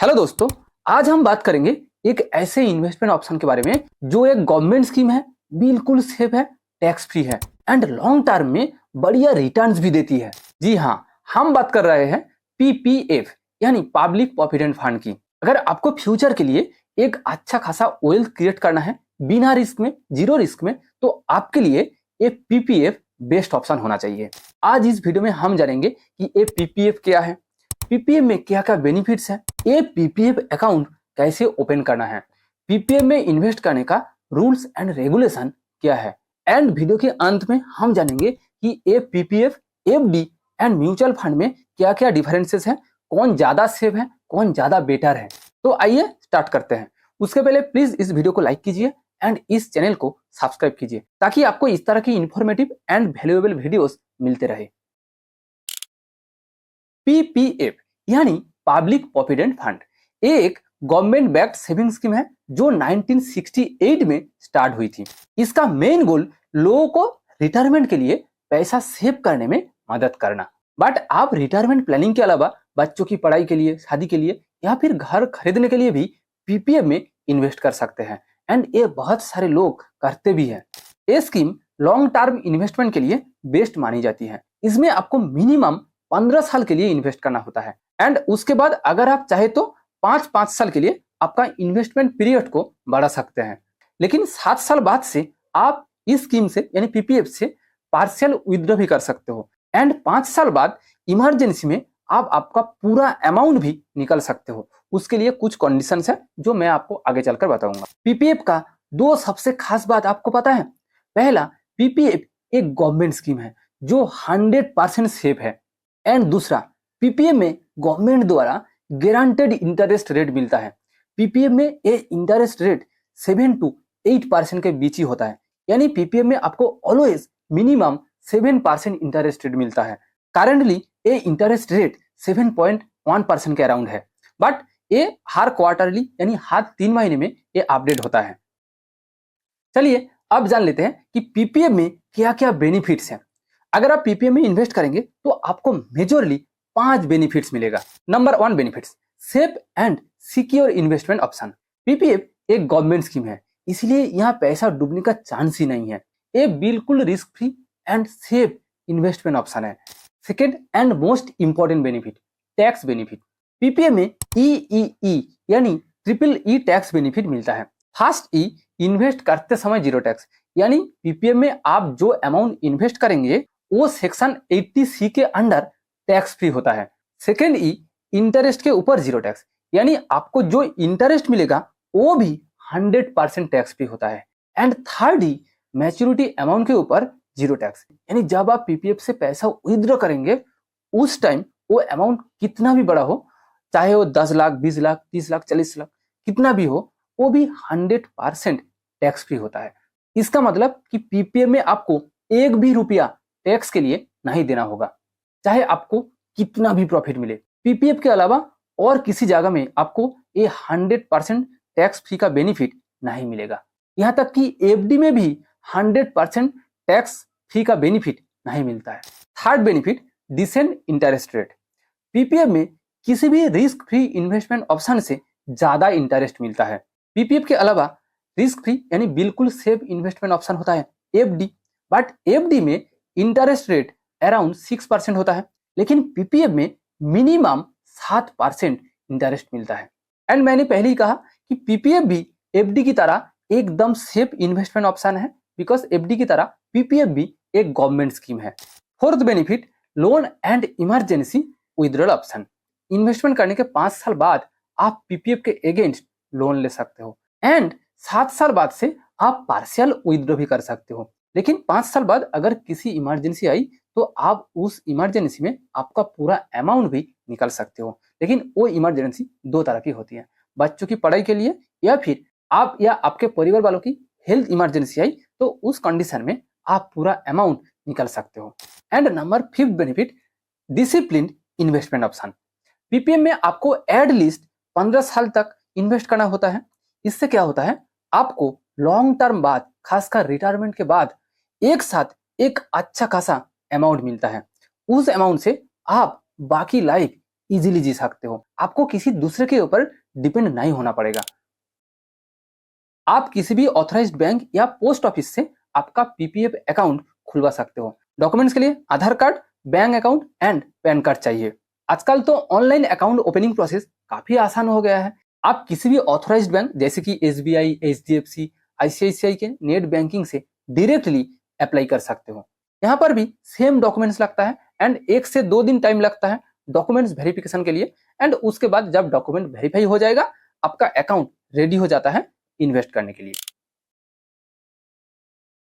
Hello दोस्तों, आज हम बात करेंगे एक ऐसे इन्वेस्टमेंट ऑप्शन के बारे में जो एक गवर्नमेंट स्कीम है, बिल्कुल सेफ है, टैक्स फ्री है एंड लॉन्ग टर्म में बढ़िया रिटर्न्स भी देती है। जी हाँ, हम बात कर रहे हैं पीपीएफ यानी पब्लिक प्रोविडेंट फंड की। अगर आपको फ्यूचर के लिए एक अच्छा खासा वेल्थ क्रिएट करना है बिना रिस्क में, जीरो रिस्क में, तो आपके लिए ये पीपीएफ बेस्ट ऑप्शन होना चाहिए। आज इस वीडियो में हम जानेंगे कि ये पीपीएफ क्या है, पीपीएफ में क्या क्या बेनिफिट्स है, ये पीपीएफ अकाउंट कैसे ओपन करना है, पीपीएफ में इन्वेस्ट करने का रूल्स एंड रेगुलेशन क्या है, एंड वीडियो के अंत में हम जानेंगे कि ये PPF, FD and mutual fund में क्या क्या डिफरेंसेस है, कौन ज्यादा सेफ है, कौन ज्यादा बेटर है। तो आइए स्टार्ट करते हैं। उसके पहले प्लीज इस वीडियो को लाइक कीजिए एंड इस चैनल को सब्सक्राइब कीजिए ताकि आपको इस तरह की इंफॉर्मेटिव एंड वैल्यूएबल वीडियोस मिलते रहे। पीपीएफ यानी पब्लिक प्रोविडेंट फंड एक गवर्नमेंट बैक्ड सेविंग स्कीम है जो 1968 में स्टार्ट हुई थी। इसका मेन गोल लोगों को रिटायरमेंट के लिए पैसा सेव करने में मदद करना। बट आप रिटायरमेंट प्लानिंग के अलावा बच्चों की पढ़ाई के लिए, शादी के लिए या फिर घर खरीदने के लिए भी पीपीएफ में इन्वेस्ट कर सकते हैं एंड ये बहुत सारे लोग करते भी हैं। ये स्कीम लॉन्ग टर्म इन्वेस्टमेंट के लिए बेस्ट मानी जाती है। इसमें आपको मिनिमम 15 साल के लिए इन्वेस्ट करना होता है एंड उसके बाद अगर आप चाहे तो 5-5 साल के लिए आपका इन्वेस्टमेंट पीरियड को बढ़ा सकते हैं। लेकिन 7 साल बाद से आप इस स्कीम से यानी पीपीएफ से पार्शियल विथड्रॉ भी कर सकते हो एंड 5 साल बाद इमरजेंसी में आप आपका पूरा अमाउंट भी निकल सकते हो। उसके लिए कुछ कंडीशंस है जो मैं आपको आगे चलकर बताऊंगा। पीपीएफ का दो सबसे खास बात आपको पता है। पहला, पीपीएफ एक गवर्नमेंट स्कीम है जो 100% सेफ है एंड दूसरा, पीपीएफ में गवर्नमेंट द्वारा गारंटेड इंटरेस्ट रेट मिलता है। पीपीएफ में ये इंटरेस्ट रेट 7 to 8% के बीच ही होता है, यानी पीपीएफ में आपको ऑलवेज मिनिमम 7% इंटरेस्ट रेट मिलता है। करंटली ये इंटरेस्ट रेट 7.1% के अराउंड है, बट ये हर क्वार्टरली यानी हर 3 महीने में ये अपडेट होता है। चलिए अब जान लेते हैं कि पीपीएफ में क्या क्या बेनिफिट्स हैं। अगर आप पीपीएफ में इन्वेस्ट करेंगे तो आपको मेजरली 5 बेनिफिट्स मिलेगा। Number 1 benefits, safe and secure investment option. PPF एक गवर्नमेंट स्कीम है, इसलिए यहाँ पैसा डूबने का चांस ही नहीं है। ये बिल्कुल risk free and safe investment option है। Second and most important benefit, tax benefit. PPF में ईईई यानी ट्रिपल ई टैक्स बेनिफिट मिलता है। फर्स्ट ई, इन्वेस्ट करते समय जीरो टैक्स, यानी पीपीएफ में आप जो अमाउंट इन्वेस्ट करेंगे वो सेक्शन 80C के अंडर टैक्स फ्री होता है। सेकेंड ई, इंटरेस्ट के ऊपर जीरो टैक्स, यानी आपको जो इंटरेस्ट मिलेगा वो भी 100% टैक्स फ्री होता है। And third E, maturity amount के ऊपर जीरो टैक्स, यानी जब आप पीपीएफ से पैसा विथड्रॉ करेंगे उस टाइम वो अमाउंट कितना भी बड़ा हो, चाहे वो 10 लाख, 20 लाख, 30 लाख, 40 लाख, कितना भी हो, वो भी 100% टैक्स फ्री होता है। इसका मतलब कि पीपीएफ में आपको एक भी रुपया टैक्स के लिए नहीं देना होगा, चाहे आपको कितना भी प्रॉफिट मिले। पीपीएफ के अलावा और किसी जगह में आपको ये 100% टैक्स फ्री का बेनिफिट नहीं मिलेगा। यहाँ तक कि एफडी में भी 100% टैक्स फ्री का बेनिफिट नहीं मिलता है। Third benefit, decent interest rate. PPF में किसी भी रिस्क फ्री इन्वेस्टमेंट ऑप्शन से ज्यादा इंटरेस्ट मिलता है। पीपीएफ के अलावा रिस्क फ्री यानी बिल्कुल सेफ इन्वेस्टमेंट ऑप्शन होता है एफडी, बट एफडी में इंटरेस्ट रेट अराउंड 6% होता है, लेकिन पीपीएफ में मिनिमम 7% इंटरेस्ट मिलता है। एंड मैंने पहले ही कहा कि पीपीएफ भी एफडी की तरह एकदम सेफ इन्वेस्टमेंट ऑप्शन है, बिकॉज एफडी की तरह पीपीएफ भी एक गवर्नमेंट स्कीम है। Fourth benefit, loan and emergency withdrawal option. Investment करने के 5 साल बाद आप पीपीएफ के अगेंस्ट लोन ले सकते हो एंड 7 साल बाद से आप पार्शियल विथड्रॉ भी कर सकते हो। लेकिन 5 साल बाद अगर किसी इमरजेंसी आई तो आप उस इमरजेंसी में आपका पूरा अमाउंट भी निकल सकते हो। लेकिन वो इमरजेंसी 2 तरह की होती है, बच्चों की पढ़ाई के लिए या फिर आप या आपके परिवार वालों की हेल्थ इमरजेंसी आई तो उस कंडीशन में आप पूरा अमाउंट निकल सकते हो। And number 5 benefit, discipline investment option. PPF में आपको एटलीस्ट 15 साल तक इन्वेस्ट करना होता है। इससे क्या होता है, आपको लॉन्ग टर्म बाद, खासकर रिटायरमेंट के बाद एक साथ एक अच्छा खासा अमाउंट मिलता है। उस अमाउंट से आप बाकी लाइफ इजीली जी सकते हो। आपको किसी दूसरे के ऊपर डिपेंड नहीं होना पड़ेगा। आप किसी भी ऑथराइज्ड बैंक या पोस्ट ऑफिस से आपका पीपीएफ अकाउंट खुलवा सकते हो। डॉक्यूमेंट्स के लिए Aadhaar card, bank account and PAN card चाहिए। आजकल तो ऑनलाइन अकाउंट ओपनिंग प्रोसेस काफी आसान हो गया है। आप किसी भी ऑथराइज्ड बैंक जैसे कि एसबीआई, एचडीएफसी, आईसीआईसीआई के नेट बैंकिंग से डायरेक्टली अप्लाई कर सकते हो। यहाँ पर भी सेम डॉक्यूमेंट्स लगता है एंड 1 से 2 दिन टाइम लगता है डॉक्यूमेंट्स वेरिफिकेशन के लिए। एंड उसके बाद जब डॉक्यूमेंट वेरीफाई हो जाएगा, आपका अकाउंट रेडी हो जाता है इन्वेस्ट करने के लिए।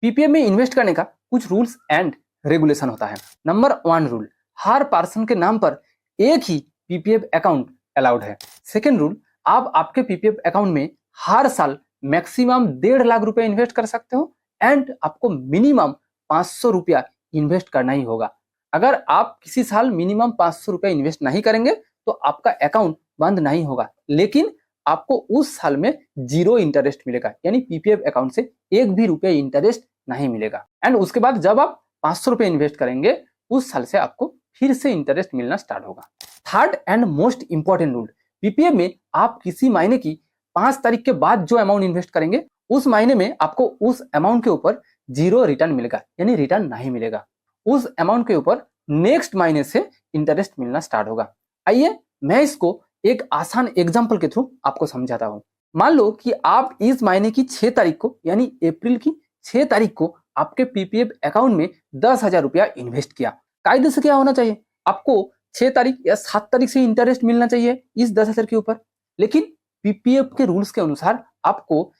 पीपीएफ में इन्वेस्ट करने का कुछ रूल्स एंड रेगुलेशन होता है। नंबर 1 रूल, हर पर्सन के नाम पर एक ही पीपीएफ अकाउंट अलाउड है। सेकेंड रूल, आप आपके पीपीएफ अकाउंट में हर साल मैक्सिमम 1.5 लाख रुपए इन्वेस्ट कर सकते हो एंड आपको मिनिमम 500 रुपया इन्वेस्ट करना ही होगा। अगर आप किसी साल मिनिमम 500 रुपया इन्वेस्ट नहीं करेंगे तो आपका अकाउंट बंद नहीं होगा, लेकिन आपको उस साल में 0 इंटरेस्ट मिलेगा, यानी पीपीएफ अकाउंट से 1 भी रुपया इंटरेस्ट नहीं मिलेगा। एंड उसके बाद जब आप 500 रुपये इन्वेस्ट करेंगे, उस साल से आपको फिर से इंटरेस्ट मिलना स्टार्ट होगा। Third and most important rule, PPF में आप किसी महीने की 5 तारीख के बाद जो अमाउंट इन्वेस्ट करेंगे, उस महीने में आपको उस अमाउंट के ऊपर 0 रिटर्न मिलेगा, यानी रिटर्न नहीं मिलेगा। उस अमाउंट के ऊपर नेक्स्ट महीने से इंटरेस्ट मिलना स्टार्ट होगा। आइए मैं इसको एक आसान एग्जाम्पल के थ्रू आपको समझाता हूं। मान लो कि आप इस महीने की 6 तारीख को, यानी अप्रैल की 6 तारीख को आपके पीपीएफ अकाउंट में 10,000 रुपया इन्वेस्ट किया। कायदे से क्या होना चाहिए, आपको 6 तारीख या 7 तारीख से इंटरेस्ट मिलना चाहिए इस 10,000 के ऊपर, लेकिन पीपीएफ के रूल्स के अनुसार आपको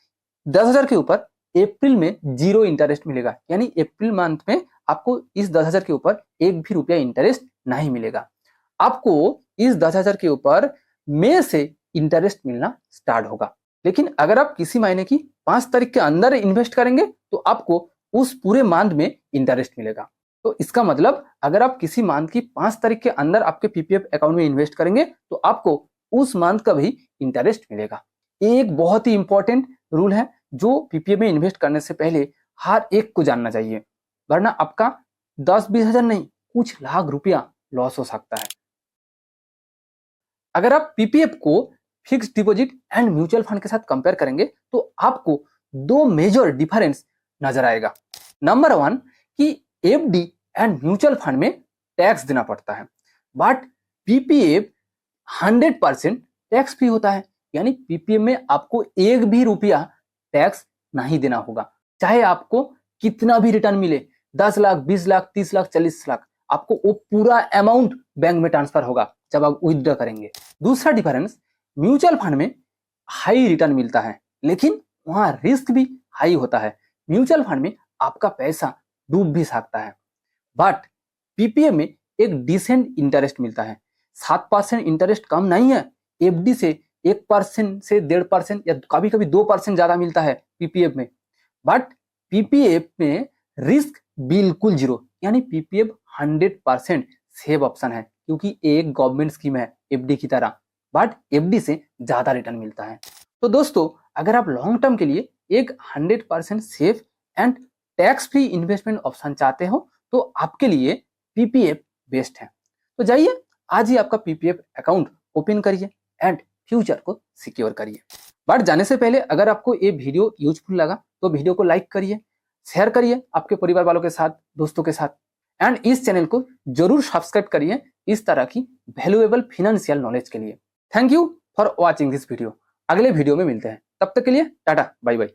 10,000 के ऊपर अप्रैल में 0 इंटरेस्ट मिलेगा, यानी अप्रैल मंथ में आपको इस 10,000 के ऊपर 1 भी रुपया इंटरेस्ट नहीं मिलेगा। आपको इस 10,000 के ऊपर मई से इंटरेस्ट मिलना स्टार्ट होगा। लेकिन अगर आप किसी महीने की 5 तारीख के अंदर इन्वेस्ट करेंगे तो आपको उस पूरे मंथ में इंटरेस्ट मिलेगा। तो इसका मतलब अगर आप किसी मंथ की 5 तारीख के अंदर आपके पीपीएफ अकाउंट में इन्वेस्ट करेंगे तो आपको उस मंथ का भी इंटरेस्ट मिलेगा। एक बहुत ही इंपॉर्टेंट रूल है जो पीपीएफ में इन्वेस्ट करने से पहले हर एक को जानना चाहिए, वरना आपका 10-20 हजार नहीं, कुछ लाख रुपया लॉस हो सकता है। अगर आप पीपीएफ को fixed deposit and mutual fund के साथ कंपेयर करेंगे तो आपको 2 मेजर डिफरेंस नजर आएगा। नंबर 1 कि एफडी एंड म्यूचुअल फंड में टैक्स देना पड़ता है, बट पीपीएफ 100% टैक्स फ्री होता है, यानी पीपीएफ में आपको 1 भी रुपया टैक्स नहीं देना होगा। चाहे आपको कितना भी रिटर्न मिले, 10 लाख, 20 लाख, 30 लाख, 40 लाख, आपको वो पूरा अमाउंट बैंक में ट्रांसफर होगा जब आप विथड्रॉ करेंगे। दूसरा डिफरेंस, म्यूचुअल फंड में हाई रिटर्न मिलता है, लेकिन वहां रिस्क भी हाई होता है। म्यूचुअल फंड में आपका पैसा डूब भी सकता है, बट पीपीएफ में एक डिसेंट इंटरेस्ट मिलता है। 7% इंटरेस्ट कम नहीं है, एफडी से 1% से 1.5% या कभी कभी 2% ज्यादा मिलता है पीपीएफ में। बट पीपीएफ में रिस्क बिल्कुल 0, यानी पीपीएफ 100% सेफ ऑप्शन है, क्योंकि एक गवर्नमेंट स्कीम है एफडी की तरह, बट एफडी से ज्यादा रिटर्न मिलता है। तो दोस्तों, अगर आप लॉन्ग टर्म के लिए एक 100% safe and tax free investment option चाहते हो तो आपके लिए पीपीएफ बेस्ट है। तो जाइए आज ही आपका पीपीएफ अकाउंट ओपन करिए एंड फ्यूचर को सिक्योर करिए। बट जाने से पहले अगर आपको ये वीडियो यूजफुल लगा तो वीडियो को लाइक करिए, शेयर करिए आपके परिवार वालों के साथ, दोस्तों के साथ, एंड इस चैनल को जरूर सब्सक्राइब करिए इस तरह की वैल्यूएबल फाइनेंशियल नॉलेज के लिए। Thank you for watching this video. अगले वीडियो में मिलते हैं, तब तक के लिए टाटा बाय बाय।